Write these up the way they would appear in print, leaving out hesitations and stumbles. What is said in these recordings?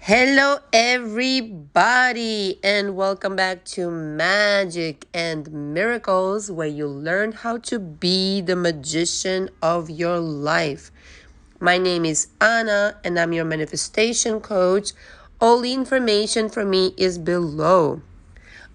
Hello, everybody, and welcome back to Magic and Miracles, where you learn how to be the magician of your life. My name is Anna, and I'm your manifestation coach. All the information for me is below.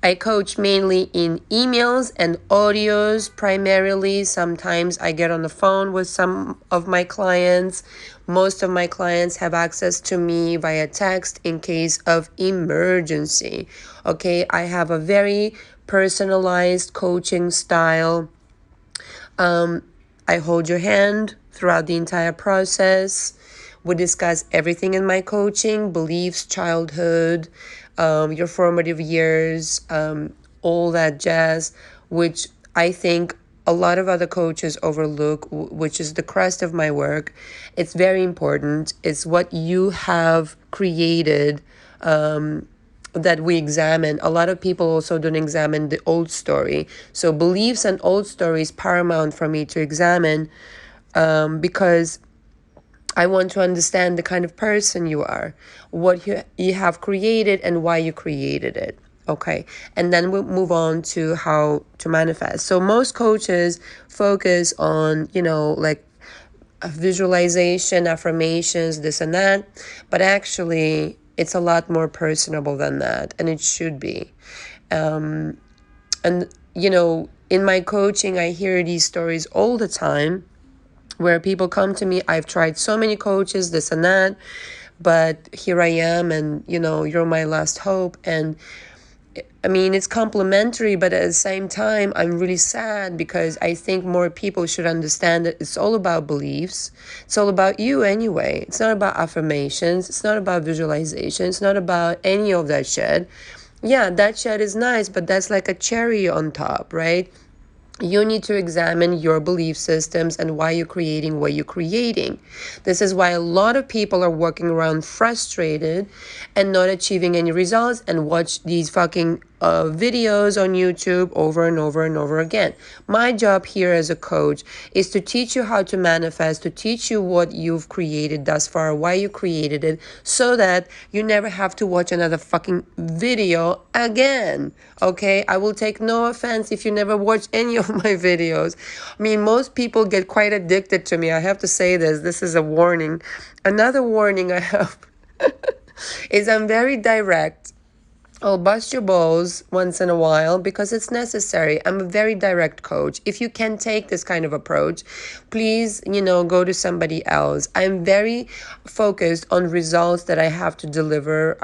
I coach mainly in emails and audios primarily. Sometimes I get on the phone with some of my clients. Most of my clients have access to me via text in case of emergency. Okay, I have a very personalized coaching style. I hold your hand throughout the entire process. We discuss everything in my coaching: beliefs, childhood, your formative years, all that jazz, which I think a lot of other coaches overlook, which is the crust of my work. It's very important. It's what you have created. That we examine. A lot of people also don't examine the old story. So beliefs and old stories paramount for me to examine, because I want to understand the kind of person you are, what you have created and why you created it. Okay. And then we'll move on to how to manifest. So most coaches focus on, like visualization, affirmations, this and that. But actually, it's a lot more personable than that. And it should be. And, in my coaching, I hear these stories all the time where people come to me. I've tried so many coaches, this and that, but here I am, and you're my last hope. And I mean, it's complimentary, but at the same time, I'm really sad because I think more people should understand that it's all about beliefs. It's all about you anyway. It's not about affirmations. It's not about visualization. It's not about any of that shit. Yeah, that shit is nice, but that's like a cherry on top, right? You need to examine your belief systems and why you're creating what you're creating. This is why a lot of people are walking around frustrated and not achieving any results and watch these fucking videos on YouTube over and over and over again. My job here as a coach is to teach you how to manifest, to teach you what you've created thus far, why you created it, so that you never have to watch another fucking video again. Okay? I will take no offense if you never watch any of my videos. I mean, most people get quite addicted to me. I have to say this. This is a warning. Another warning I have is I'm very direct. I'll bust your balls once in a while because it's necessary. I'm a very direct coach. If you can take this kind of approach, please, go to somebody else. I'm very focused on results that I have to deliver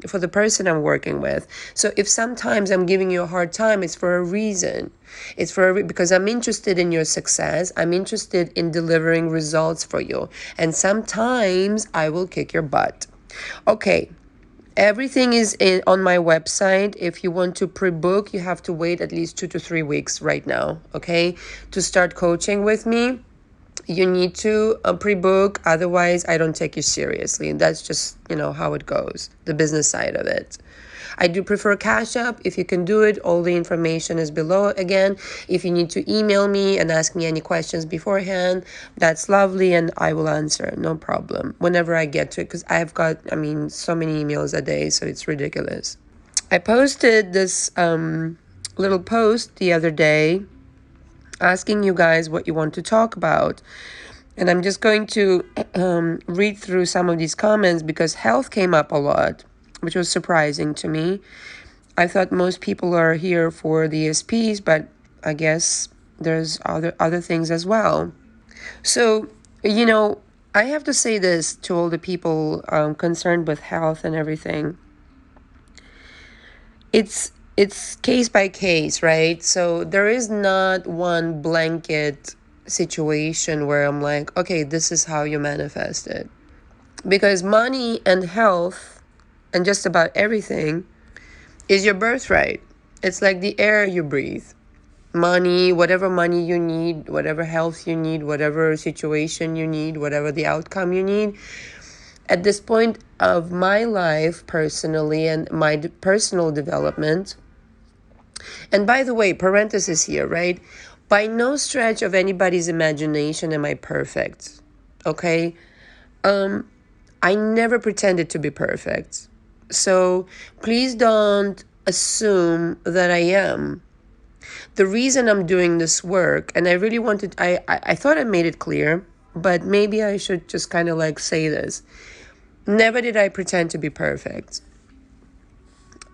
for the person I'm working with. So if sometimes I'm giving you a hard time, it's for a reason. It's because I'm interested in your success. I'm interested in delivering results for you. And sometimes I will kick your butt. Okay. Everything is on my website. If you want to pre-book, you have to wait at least 2 to 3 weeks right now, okay? To start coaching with me, you need to pre-book. Otherwise, I don't take you seriously. That's just, how it goes, the business side of it. I do prefer Cash App. If you can do it, all the information is below. Again, if you need to email me and ask me any questions beforehand, that's lovely, and I will answer. No problem. Whenever I get to it, because I've got, so many emails a day, so it's ridiculous. I posted this little post the other day asking you guys what you want to talk about. And I'm just going to read through some of these comments because health came up a lot, which was surprising to me. I thought most people are here for the ESPs, but I guess there's other things as well. So, I have to say this to all the people concerned with health and everything. It's case by case, right? So there is not one blanket situation where I'm like, okay, this is how you manifest it. Because money and health and just about everything is your birthright. It's like the air you breathe. Money, whatever money you need, whatever health you need, whatever situation you need, whatever the outcome you need. At this point of my life personally and my personal development, and by the way, parenthesis here, right? By no stretch of anybody's imagination am I perfect, okay? I never pretended to be perfect. So please don't assume that I am. The reason I'm doing this work, and I really wanted, I thought I made it clear, but maybe I should just kind of like say this. Never did I pretend to be perfect.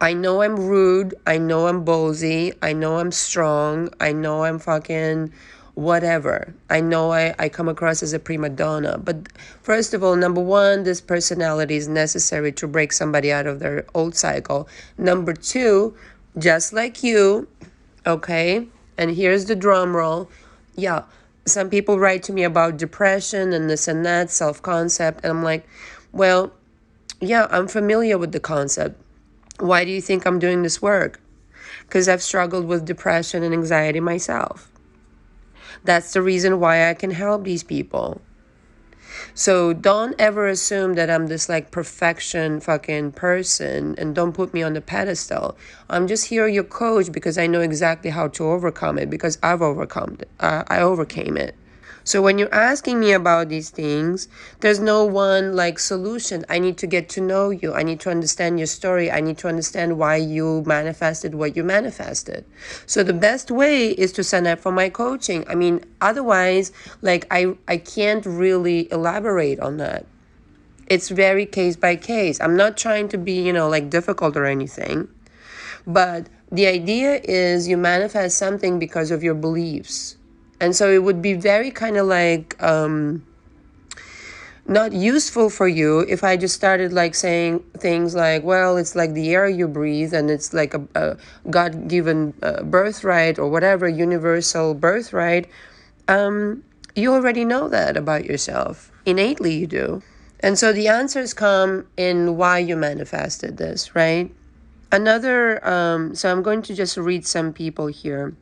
I know I'm rude. I know I'm ballsy. I know I'm strong. I know I'm fucking whatever. I know I come across as a prima donna. But first of all, number one, this personality is necessary to break somebody out of their old cycle. Number two, just like you, okay? And here's the drum roll. Yeah, some people write to me about depression and this and that, self-concept. And I'm like, well, yeah, I'm familiar with the concept. Why do you think I'm doing this work? Because I've struggled with depression and anxiety myself. That's the reason why I can help these people. So don't ever assume that I'm this like perfection fucking person and don't put me on the pedestal. I'm just here your coach because I know exactly how to overcome it because I've overcome it. I overcame it. So when you're asking me about these things, there's no one like solution. I need to get to know you. I need to understand your story. I need to understand why you manifested what you manifested. So the best way is to sign up for my coaching. I mean, otherwise, like I can't really elaborate on that. It's very case by case. I'm not trying to be, like difficult or anything. But the idea is you manifest something because of your beliefs. And so it would be very kind of like not useful for you if I just started like saying things like, well, it's like the air you breathe and it's like a God-given birthright or whatever, universal birthright. You already know that about yourself. Innately you do. And so the answers come in why you manifested this, right? Another, so I'm going to just read some people here.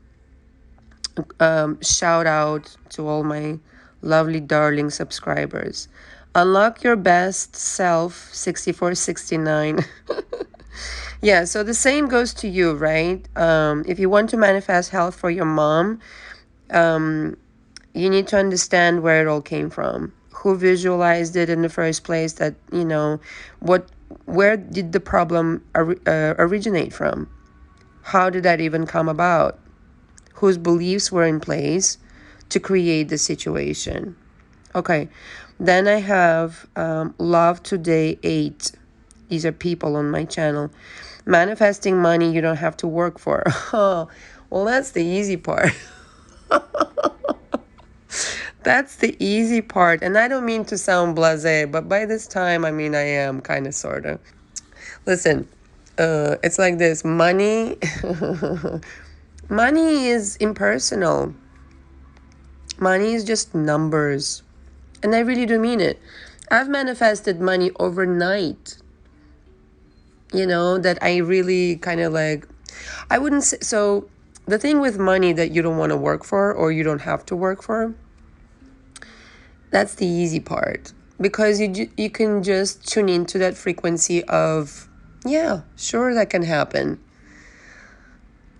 Shout out to all my lovely darling subscribers. Unlock your best self 6469. Yeah, so the same goes to you, right? If you want to manifest health for your mom, you need to understand where it all came from. Who visualized it in the first place? That, where did the problem originate from? How did that even come about? Whose beliefs were in place to create the situation. Okay, then I have Love Today 8. These are people on my channel. Manifesting money you don't have to work for. Oh, well, that's the easy part. That's the easy part. And I don't mean to sound blasé, but by this time, I mean, I am kind of, sort of. Listen, it's like this. Money... Money is impersonal. Money is just numbers. And I really do mean it. I've manifested money overnight. That I really kind of like... I wouldn't say... So the thing with money that you don't want to work for or you don't have to work for, that's the easy part. Because you can just tune into that frequency of, yeah, sure, that can happen.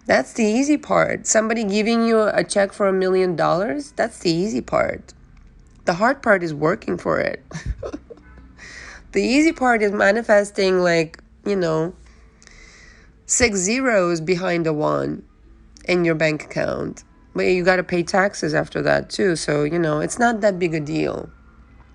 That's the easy part. Somebody giving you a check for $1 million, that's the easy part. The hard part is working for it. The easy part is manifesting 6 zeros behind a 1 in your bank account. But you got to pay taxes after that too. So, it's not that big a deal,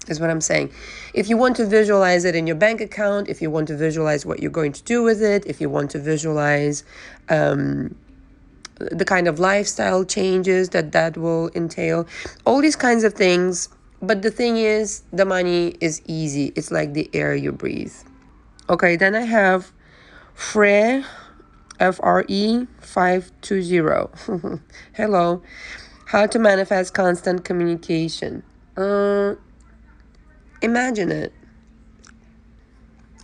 is what I'm saying. If you want to visualize it in your bank account, if you want to visualize what you're going to do with it, if you want to visualize the kind of lifestyle changes that will entail, all these kinds of things. But the thing is, the money is easy. It's like the air you breathe. Okay, then I have Fre, FRE 520. Hello. How to manifest constant communication. Imagine it.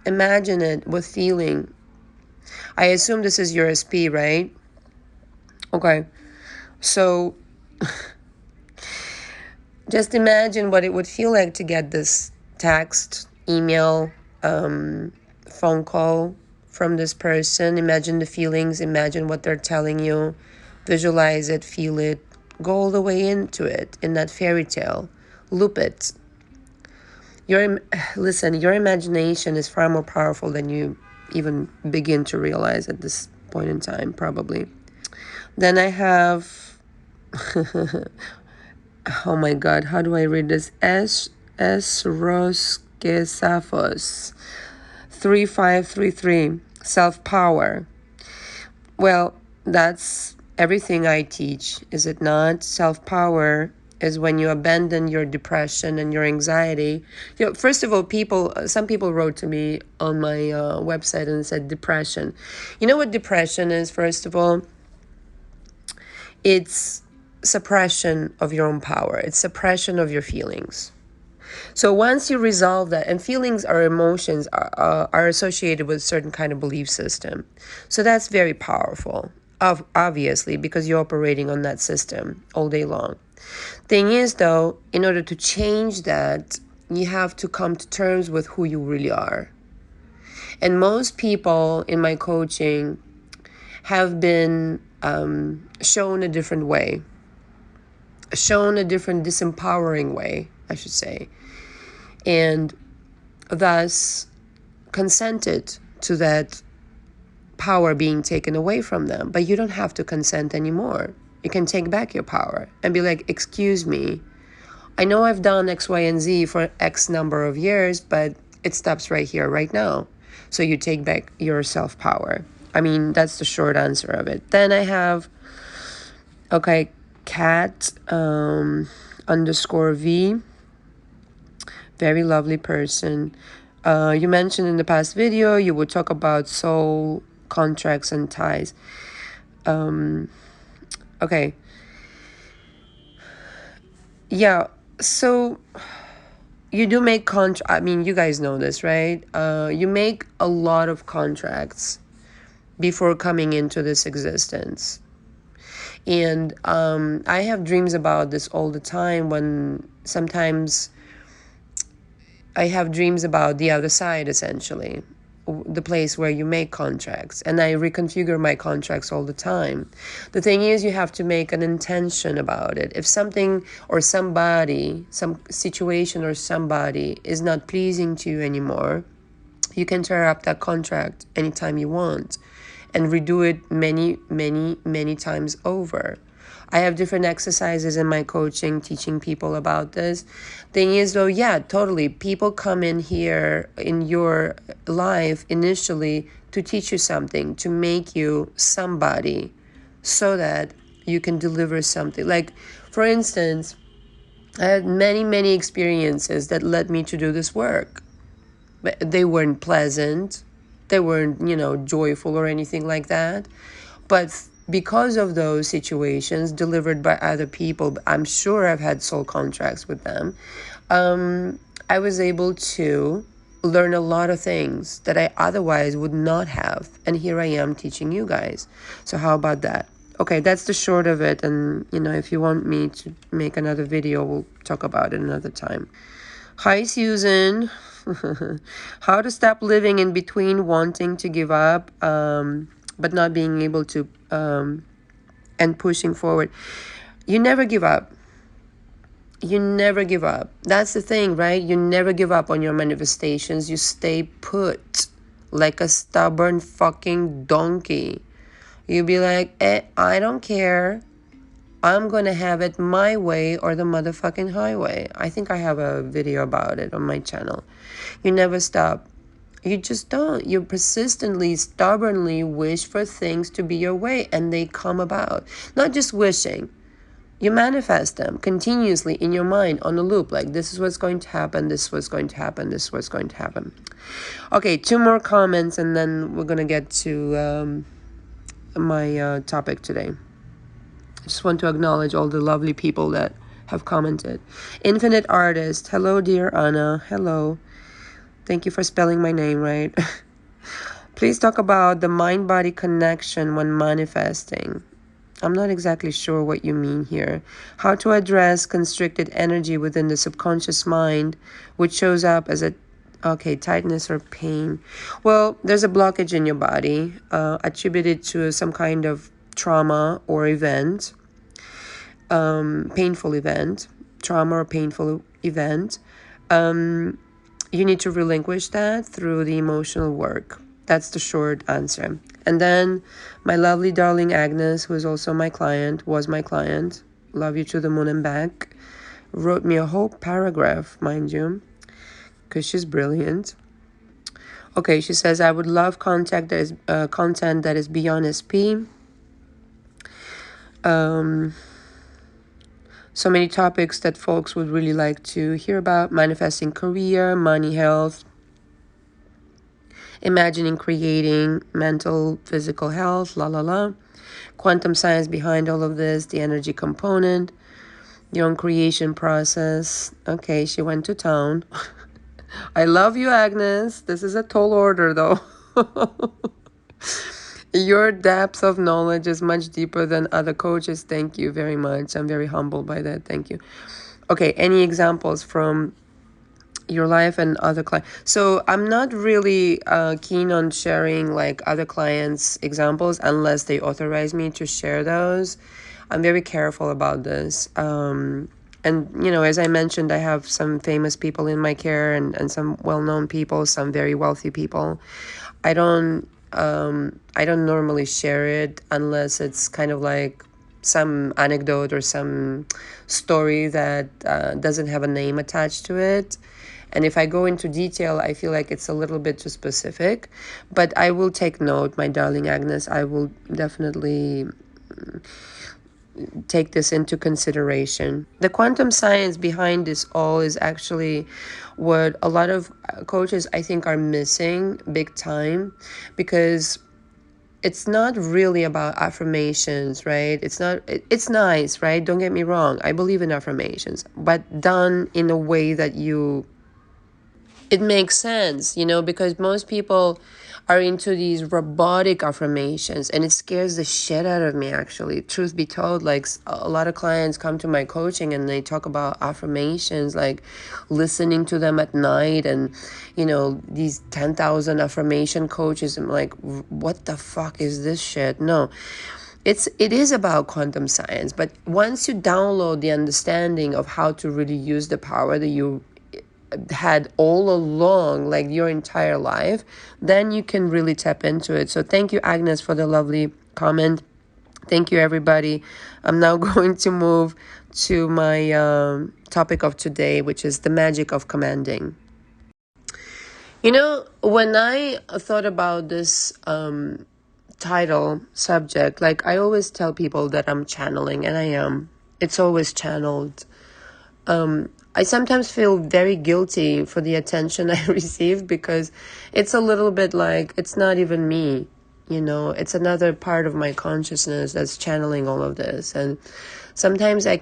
Imagine it with feeling. I assume this is your SP, right? Okay. So just imagine what it would feel like to get this text, email, phone call from this person. Imagine the feelings. Imagine what they're telling you. Visualize it, feel it. Go all the way into it, in that fairy tale. Loop it. Your listen, your imagination is far more powerful than you even begin to realize at this point in time, probably. Then I have, oh my God, how do I read this? Roskesafos 3533, self power. Well, that's everything I teach, is it not? Self power is when you abandon your depression and your anxiety. First of all, some people wrote to me on my website and said depression. You know what depression is? First of all, it's suppression of your own power. It's suppression of your feelings. So once you resolve that, and feelings or emotions are associated with a certain kind of belief system. So that's very powerful, obviously, because you're operating on that system all day long. Thing is, though, in order to change that, you have to come to terms with who you really are. And most people in my coaching have been shown a different way, shown a different disempowering way, I should say, and thus consented to that power being taken away from them. But you don't have to consent anymore. You can take back your power and be like, excuse me, I know I've done X, Y, and Z for X number of years, but it stops right here, right now. So you take back your self-power. I mean, that's the short answer of it. Then I have, okay, cat underscore V. Very lovely person. You mentioned in the past video you would talk about soul contracts and ties. Okay. Yeah, so you do make I mean, you guys know this, right? You make a lot of contracts before coming into this existence. And I have dreams about this all the time, when sometimes I have dreams about the other side, essentially, the place where you make contracts. And I reconfigure my contracts all the time. The thing is, you have to make an intention about it. If something or somebody, some situation or somebody is not pleasing to you anymore, you can tear up that contract anytime you want and redo it many, many, many times over. I have different exercises in my coaching teaching people about this. Thing is, though, yeah, totally. People come in here in your life initially to teach you something, to make you somebody so that you can deliver something. Like, for instance, I had many, many experiences that led me to do this work. But they weren't pleasant. They weren't, joyful or anything like that. But because of those situations delivered by other people, I'm sure I've had soul contracts with them, I was able to learn a lot of things that I otherwise would not have. And here I am teaching you guys. So how about that? Okay, that's the short of it. And, if you want me to make another video, we'll talk about it another time. Hi, Susan. How to stop living in between wanting to give up, but not being able to, and pushing forward. You never give up. You never give up. That's the thing, right? You never give up on your manifestations. You stay put like a stubborn fucking donkey. You be like, I don't care. I'm going to have it my way or the motherfucking highway. I think I have a video about it on my channel. You never stop. You just don't. You persistently, stubbornly wish for things to be your way, and they come about. Not just wishing. You manifest them continuously in your mind on a loop. Like, this is what's going to happen, this is what's going to happen, this is what's going to happen. Okay, 2 more comments, and then we're going to get to my topic today. I just want to acknowledge all the lovely people that have commented. Infinite Artist. Hello, dear Anna. Hello. Thank you for spelling my name right. Please talk about the mind-body connection when manifesting. I'm not exactly sure what you mean here. How to address constricted energy within the subconscious mind, which shows up as tightness or pain. Well, there's a blockage in your body attributed to some kind of trauma or event, painful event, trauma or painful event. you need to relinquish that through the emotional work. That's the short answer. And then my lovely darling Agnes, who is also my client, was my client, love you to the moon and back, wrote me a whole paragraph, mind you, because she's brilliant. Okay, she says, I would love content that is beyond SP. So many topics that folks would really like to hear about: manifesting career, money, health, imagining, creating, mental, physical health, quantum science behind all of this, the energy component, your own creation process. Okay, she went to town. I love you, Agnes. This is a tall order, though. Your depth of knowledge is much deeper than other coaches. Thank you very much. I'm very humbled by that. Thank you. Okay, any examples from your life and other clients? So I'm not really keen on sharing like other clients' examples unless they authorize me to share those. I'm very careful about this. And, you know, as I mentioned, I have some famous people in my care and some well-known people, some very wealthy people. I don't normally share it unless it's kind of like some anecdote or some story that doesn't have a name attached to it. And if I go into detail, I feel like it's a little bit too specific. But I will take note, my darling Agnes. I will definitely take this into consideration. The quantum science behind this all is actually what a lot of coaches, I think, are missing big time, because it's not really about affirmations, right? It's nice, right? Don't get me wrong. I believe in affirmations, but done in a way that it makes sense, you know, because most people are into these robotic affirmations and it scares the shit out of me, actually. Truth be told, like a lot of clients come to my coaching and they talk about affirmations, like listening to them at night and, you know, these 10,000 affirmation coaches. I'm like, what the fuck is this shit? No. It is about quantum science, but once you download the understanding of how to really use the power that you had all along, like your entire life, then you can really tap into it. So thank you, Agnes, for the lovely comment. Thank you, everybody. I'm now going to move to my topic of today, which is the magic of commanding. You know, when I thought about this title subject, like I always tell people that I'm channeling, and I am. It's always channeled. I sometimes feel very guilty for the attention I receive, because it's a little bit like it's not even me, you know, it's another part of my consciousness that's channeling all of this. And sometimes I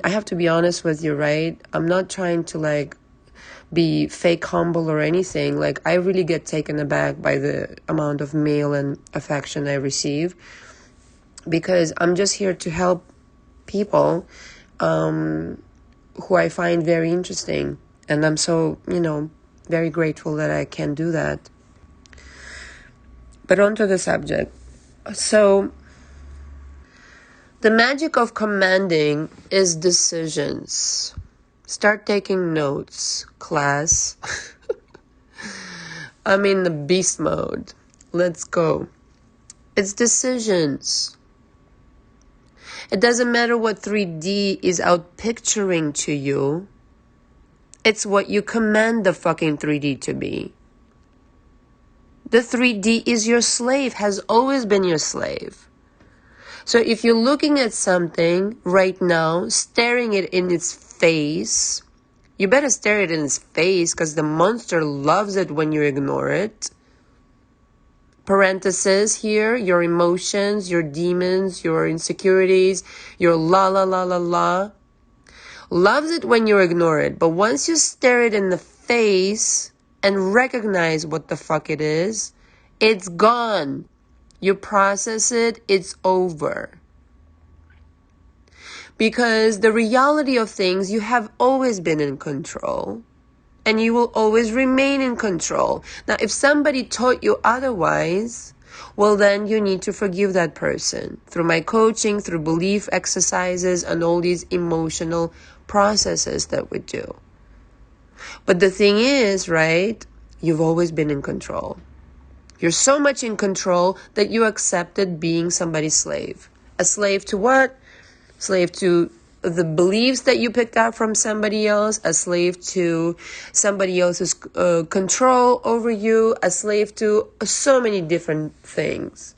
have to be honest with you, right? I'm not trying to like be fake humble or anything. Like I really get taken aback by the amount of mail and affection I receive, because I'm just here to help people who I find very interesting. And I'm so, you know, very grateful that I can do that. But on to the subject. So, the magic of commanding is decisions. Start taking notes, class. I'm in the beast mode. Let's go. It's decisions. It doesn't matter what 3D is out picturing to you. It's what you command the fucking 3D to be. The 3D is your slave, has always been your slave. So if you're looking at something right now, staring it in its face, you better stare it in its face, because the monster loves it when you ignore it. Parenthesis here, your emotions, your demons, your insecurities, your la. Loves it when you ignore it. But once you stare it in the face and recognize what the fuck it is, it's gone. You process it, it's over. Because the reality of things, you have always been in control. And you will always remain in control. Now, if somebody taught you otherwise, well, then you need to forgive that person through my coaching, through belief exercises, and all these emotional processes that we do. But the thing is, right, you've always been in control. You're so much in control that you accepted being somebody's slave. A slave to what? Slave to the beliefs that you picked up from somebody else, a slave to somebody else's control over you, a slave to so many different things.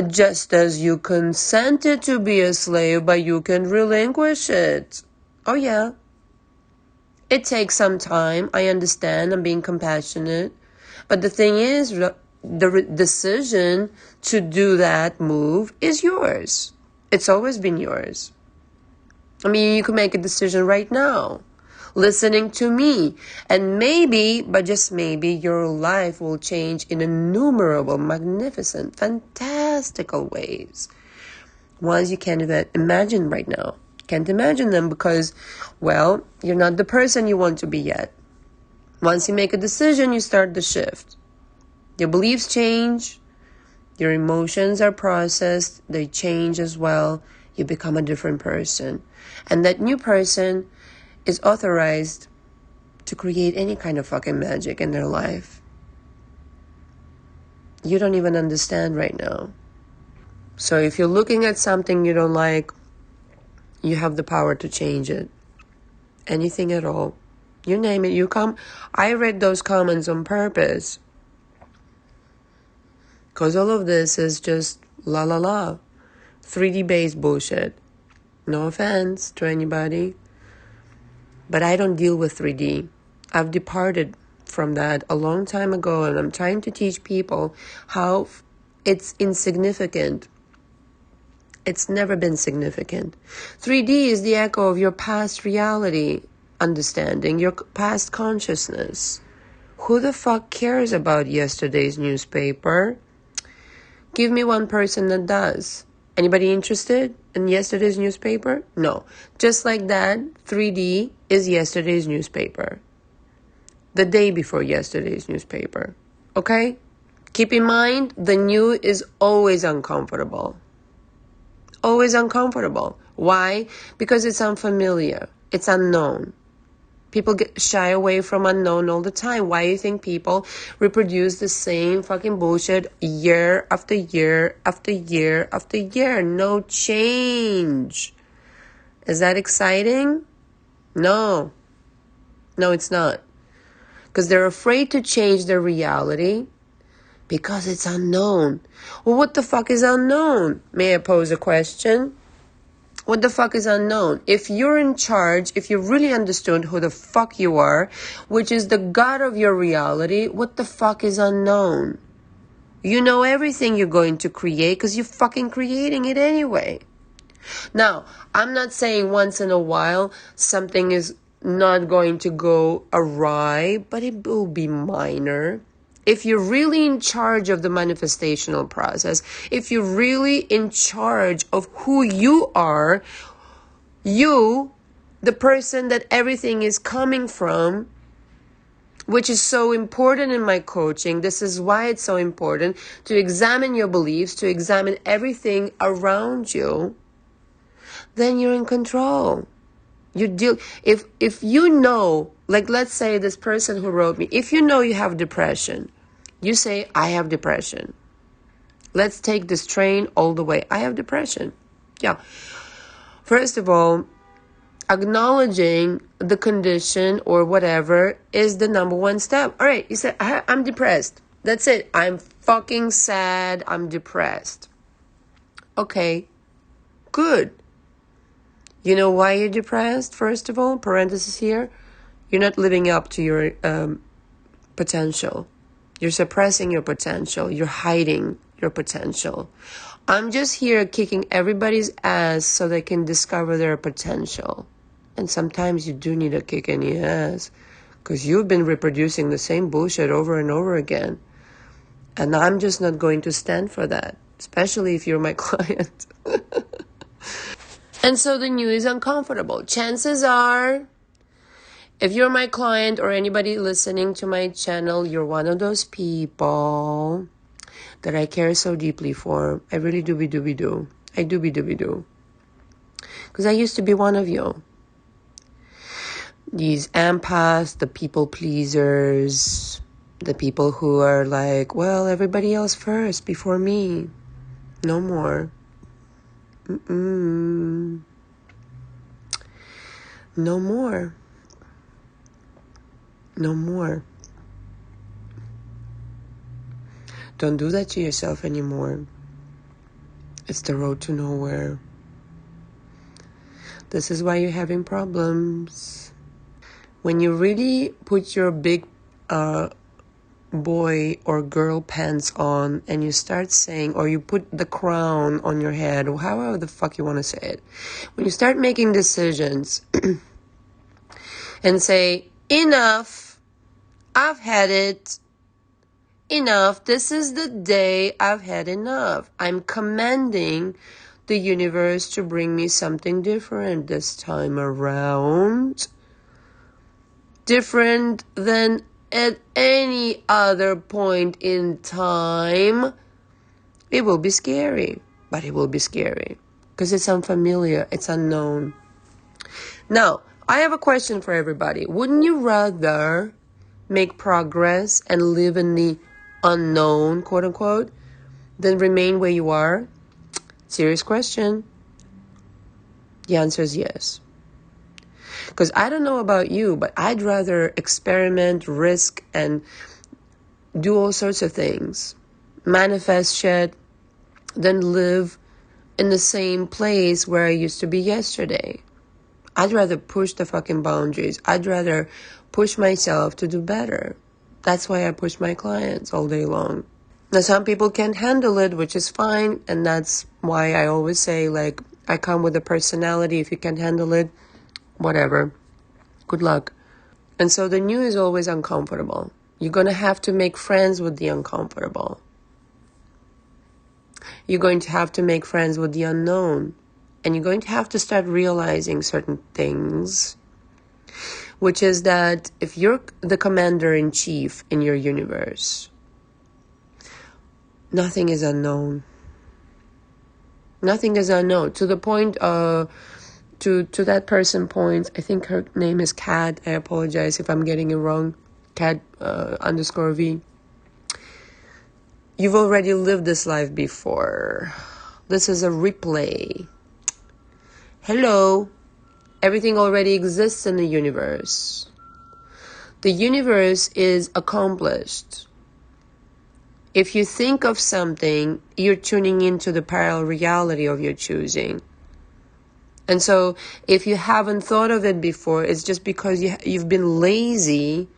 Just as you consented to be a slave, but you can relinquish it. Oh yeah. It takes some time. I understand. I'm being compassionate. But the thing is, the decision to do that move is yours. It's always been yours. I mean, you can make a decision right now, listening to me. And maybe, but just maybe, your life will change in innumerable, magnificent, fantastical ways. Ones you can't even imagine right now. Can't imagine them because, well, you're not the person you want to be yet. Once you make a decision, you start the shift. Your beliefs change. Your emotions are processed. They change as well. You become a different person. And that new person is authorized to create any kind of fucking magic in their life. You don't even understand right now. So if you're looking at something you don't like, you have the power to change it. Anything at all. You name it. I read those comments on purpose. Because all of this is just la la la. 3D based bullshit. No offense to anybody. But I don't deal with 3D. I've departed from that a long time ago. And I'm trying to teach people how it's insignificant. It's never been significant. 3D is the echo of your past reality, understanding, your past consciousness. Who the fuck cares about yesterday's newspaper? Give me one person that does. Anybody interested in yesterday's newspaper? No. Just like that, 3D is yesterday's newspaper. The day before yesterday's newspaper. Okay? Keep in mind, the new is always uncomfortable. Always uncomfortable. Why? Because it's unfamiliar. It's unknown. People get shy away from unknown all the time. Why do you think people reproduce the same fucking bullshit year after year after year after year? No change. Is that exciting? No. No, it's not. Because they're afraid to change their reality. Because it's unknown. Well, what the fuck is unknown? May I pose a question? What the fuck is unknown? If you're in charge, if you really understood who the fuck you are, which is the God of your reality, what the fuck is unknown? You know everything you're going to create because you're fucking creating it anyway. Now, I'm not saying once in a while something is not going to go awry, but it will be minor. If you're really in charge of the manifestational process, if you're really in charge of who you are, you, the person that everything is coming from, which is so important in my coaching, this is why it's so important to examine your beliefs, to examine everything around you, then you're in control. If you know, like let's say this person who wrote me, if you know you have depression, you say, I have depression. Let's take this train all the way. I have depression. Yeah. First of all, acknowledging the condition or whatever is the number one step. All right, you say, I'm depressed. That's it. I'm fucking sad. I'm depressed. Okay, good. You know why you're depressed, first of all? Parenthesis here. You're not living up to your potential. You're suppressing your potential. You're hiding your potential. I'm just here kicking everybody's ass so they can discover their potential. And sometimes you do need a kick in the ass because you've been reproducing the same bullshit over and over again. And I'm just not going to stand for that, especially if you're my client. And so the new is uncomfortable. Chances are, if you're my client or anybody listening to my channel, you're one of those people that I care so deeply for. I really do. I do. Because I used to be one of you. These empaths, the people pleasers, the people who are like, well, everybody else first before me. No more. No more. No more. Don't do that to yourself anymore. It's the road to nowhere. This is why you're having problems. When you really put your big boy or girl pants on and you start saying, or you put the crown on your head, or however the fuck you want to say it, when you start making decisions and say, enough, I've had it, enough, this is the day I've had enough. I'm commanding the universe to bring me something different this time around. Different than at any other point in time. It will be scary, but it will be scary because it's unfamiliar, it's unknown. Now, I have a question for everybody. Wouldn't you rather make progress and live in the unknown, quote unquote, than remain where you are? Serious question. The answer is yes. Because I don't know about you, but I'd rather experiment, risk, and do all sorts of things, manifest shit, than live in the same place where I used to be yesterday. I'd rather push the fucking boundaries. I'd rather push myself to do better. That's why I push my clients all day long. Now, some people can't handle it, which is fine. And that's why I always say, like, I come with a personality. If you can't handle it, whatever. Good luck. And so the new is always uncomfortable. You're going to have to make friends with the uncomfortable. You're going to have to make friends with the unknown. And you're going to have to start realizing certain things, which is that if you're the commander-in-chief in your universe, nothing is unknown. Nothing is unknown. To the point to that person points, I think her name is Kat. I apologize if I'm getting it wrong. Kat _V. You've already lived this life before. This is a replay. Hello. Everything already exists in the universe. The universe is accomplished. If you think of something, you're tuning into the parallel reality of your choosing. And so if you haven't thought of it before, it's just because you've been lazy,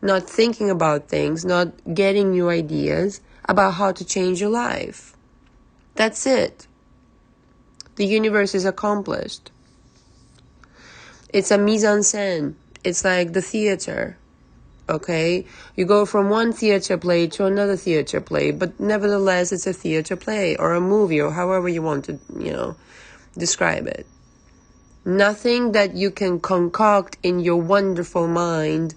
not thinking about things, not getting new ideas about how to change your life. That's it. The universe is accomplished. It's a mise en scène. It's like the theater. Okay? You go from one theater play to another theater play, but nevertheless, it's a theater play or a movie or however you want to, describe it. Nothing that you can concoct in your wonderful mind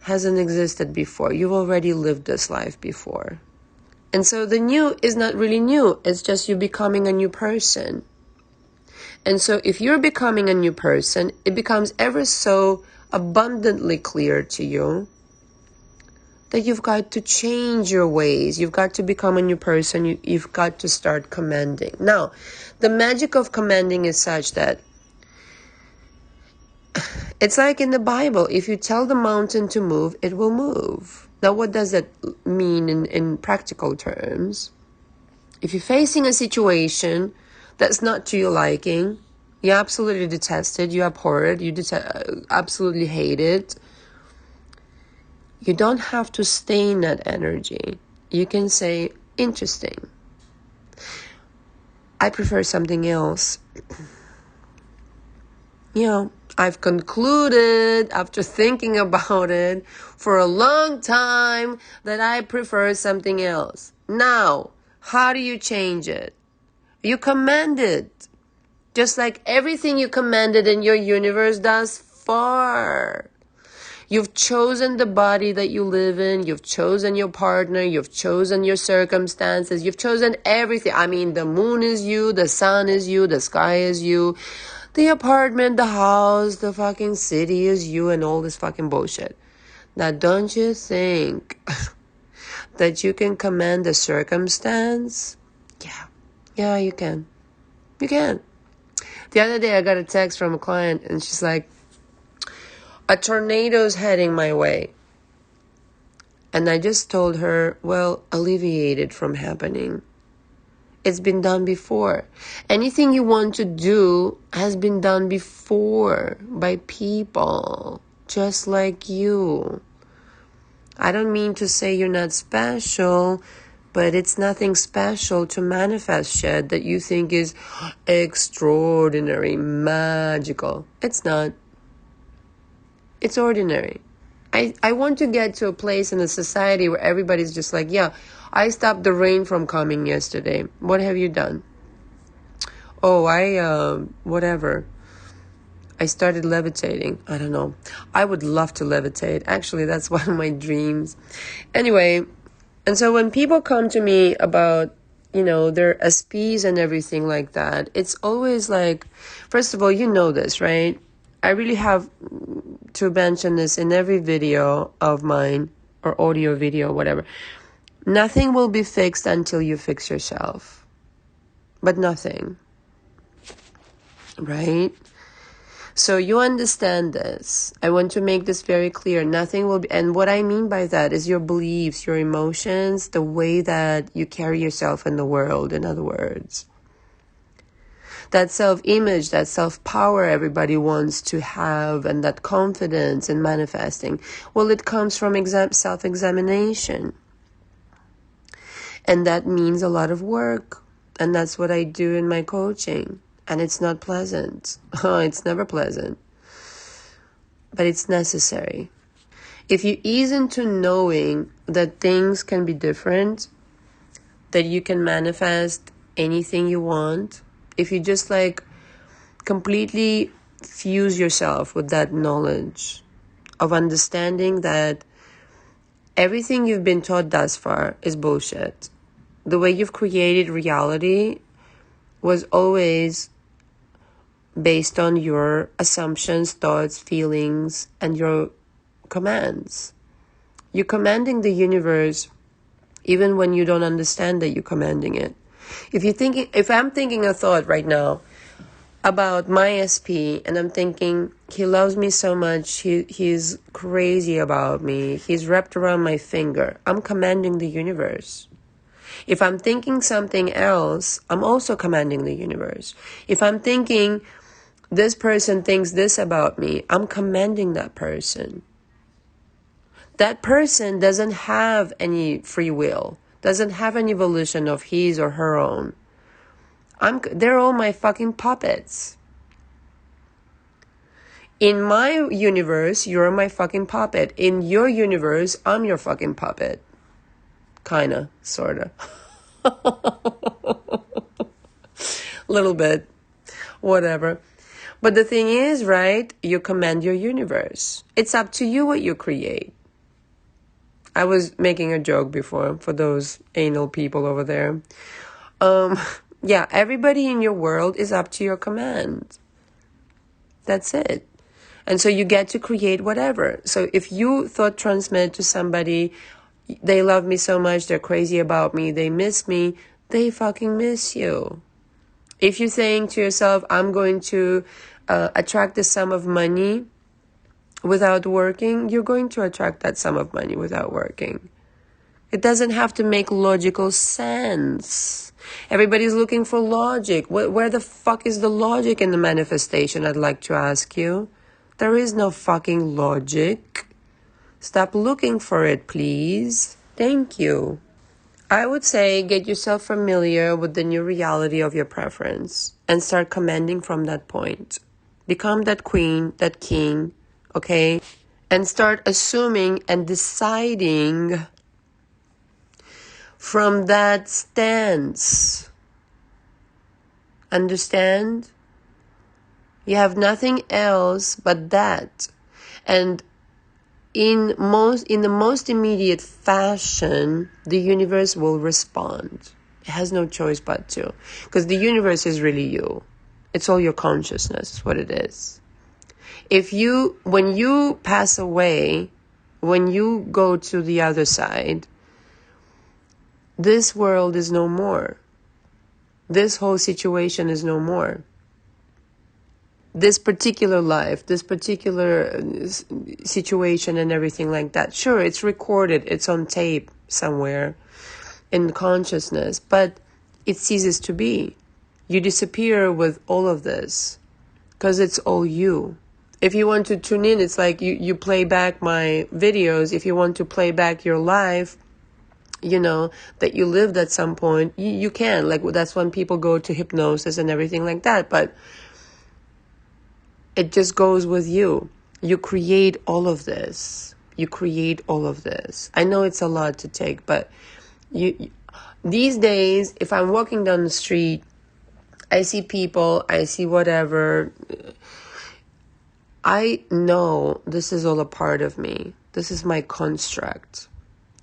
hasn't existed before. You've already lived this life before. And so the new is not really new. It's just you becoming a new person. And so if you're becoming a new person, it becomes ever so abundantly clear to you that you've got to change your ways. You've got to become a new person. You've got to start commanding. Now, the magic of commanding is such that it's like in the Bible. If you tell the mountain to move, it will move. Now, what does that mean in practical terms? If you're facing a situation that's not to your liking, you absolutely detest it, you abhor it, you absolutely hate it, you don't have to stay in that energy. You can say, interesting. I prefer something else. I've concluded after thinking about it for a long time that I prefer something else. Now, how do you change it? You command it. Just like everything you commanded in your universe thus far. You've chosen the body that you live in. You've chosen your partner. You've chosen your circumstances. You've chosen everything. I mean, the moon is you. The sun is you. The sky is you. The apartment, the house, the fucking city is you and all this fucking bullshit. Now, don't you think that you can command the circumstance? Yeah. Yeah, you can. You can. The other day I got a text from a client and she's like, a tornado's heading my way. And I just told her, well, alleviate it from happening. It's been done before. Anything you want to do has been done before by people just like you. I don't mean to say you're not special, but it's nothing special to manifest shit that you think is extraordinary, magical. It's not. It's ordinary. I want to get to a place in a society where everybody's just like, yeah, I stopped the rain from coming yesterday. What have you done? Oh, whatever. I started levitating. I don't know. I would love to levitate. Actually, that's one of my dreams. Anyway, and so when people come to me about, their SPs and everything like that, it's always like, first of all, you know this, right? I really have to mention this in every video of mine, or audio video, whatever. Nothing will be fixed until you fix yourself. But nothing. Right? So you understand this. I want to make this very clear. Nothing will be, and what I mean by that is your beliefs, your emotions, the way that you carry yourself in the world, in other words. That self-image, that self-power everybody wants to have, and that confidence in manifesting, well, it comes from self-examination. And that means a lot of work. And that's what I do in my coaching. And it's not pleasant. It's never pleasant. But it's necessary. If you ease into knowing that things can be different, that you can manifest anything you want, if you just completely fuse yourself with that knowledge of understanding that everything you've been taught thus far is bullshit. The way you've created reality was always based on your assumptions, thoughts, feelings, and your commands. You're commanding the universe even when you don't understand that you're commanding it. If I'm thinking a thought right now about my SP, and I'm thinking, he loves me so much, he's crazy about me, he's wrapped around my finger, I'm commanding the universe. If I'm thinking something else, I'm also commanding the universe. If I'm thinking, this person thinks this about me, I'm commanding that person. That person doesn't have any free will, doesn't have any volition of his or her own. They're all my fucking puppets. In my universe, you're my fucking puppet. In your universe, I'm your fucking puppet. Kinda, sorta. Little bit. Whatever. But the thing is, right, you command your universe. It's up to you what you create. I was making a joke before for those anal people over there. Yeah, everybody in your world is up to your command. That's it. And so you get to create whatever. So if you thought transmit to somebody, they love me so much, they're crazy about me, they miss me, they fucking miss you. If you're saying to yourself, I'm going to attract the sum of money without working, you're going to attract that sum of money without working. It doesn't have to make logical sense. Everybody's looking for logic. Where the fuck is the logic in the manifestation, I'd like to ask you? There is no fucking logic. Stop looking for it, please. Thank you. I would say get yourself familiar with the new reality of your preference and start commanding from that point. Become that queen, that king, okay? And start assuming and deciding from that stance. Understand? You have nothing else but that. And in the most immediate fashion, the universe will respond. It has no choice but to. Because the universe is really you. It's all your consciousness is what it is. When you pass away, when you go to the other side, this world is no more. This whole situation is no more. This particular life, this particular situation and everything like that. Sure, it's recorded, it's on tape somewhere in consciousness, but it ceases to be. You disappear with all of this because it's all you. If you want to tune in, it's like you play back my videos. If you want to play back your life, that you lived at some point, you can. Like, that's when people go to hypnosis and everything like that. But it just goes with you. You create all of this. You create all of this. I know it's a lot to take, but these days, if I'm walking down the street, I see people, I see whatever, I know this is all a part of me. This is my construct.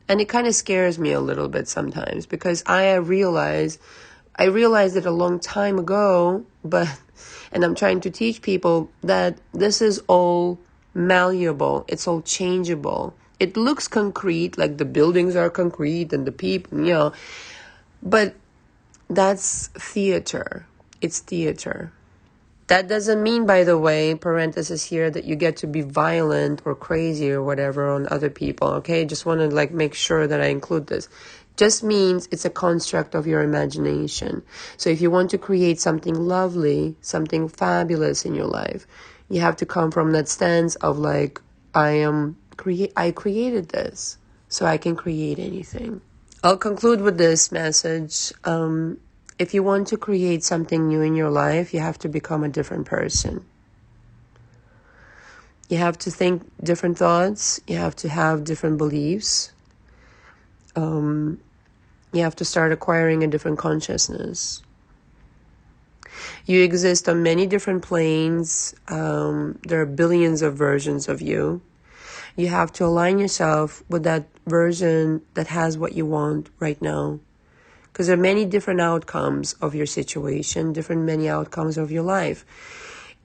And it kind of scares me a little bit sometimes because I realized it a long time ago, and I'm trying to teach people that this is all malleable. It's all changeable. It looks concrete, like the buildings are concrete and the people, but that's theater. It's theater. That doesn't mean, by the way, parenthesis here, that you get to be violent or crazy or whatever on other people, okay? Just want to make sure that I include this. Just means it's a construct of your imagination. So if you want to create something lovely, something fabulous in your life, you have to come from that stance of I created this, so I can create anything. I'll conclude with this message. If you want to create something new in your life, you have to become a different person. You have to think different thoughts. You have to have different beliefs. You have to start acquiring a different consciousness. You exist on many different planes. There are billions of versions of you. You have to align yourself with that version that has what you want right now. Because there are many different outcomes of your situation, many outcomes of your life.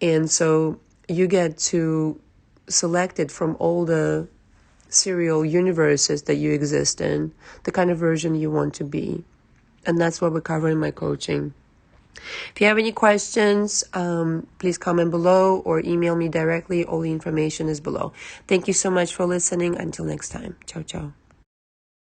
And so you get to select it from all the serial universes that you exist in, the kind of version you want to be. And that's what we cover in my coaching. If you have any questions, please comment below or email me directly. All the information is below. Thank you so much for listening. Until next time. Ciao, ciao.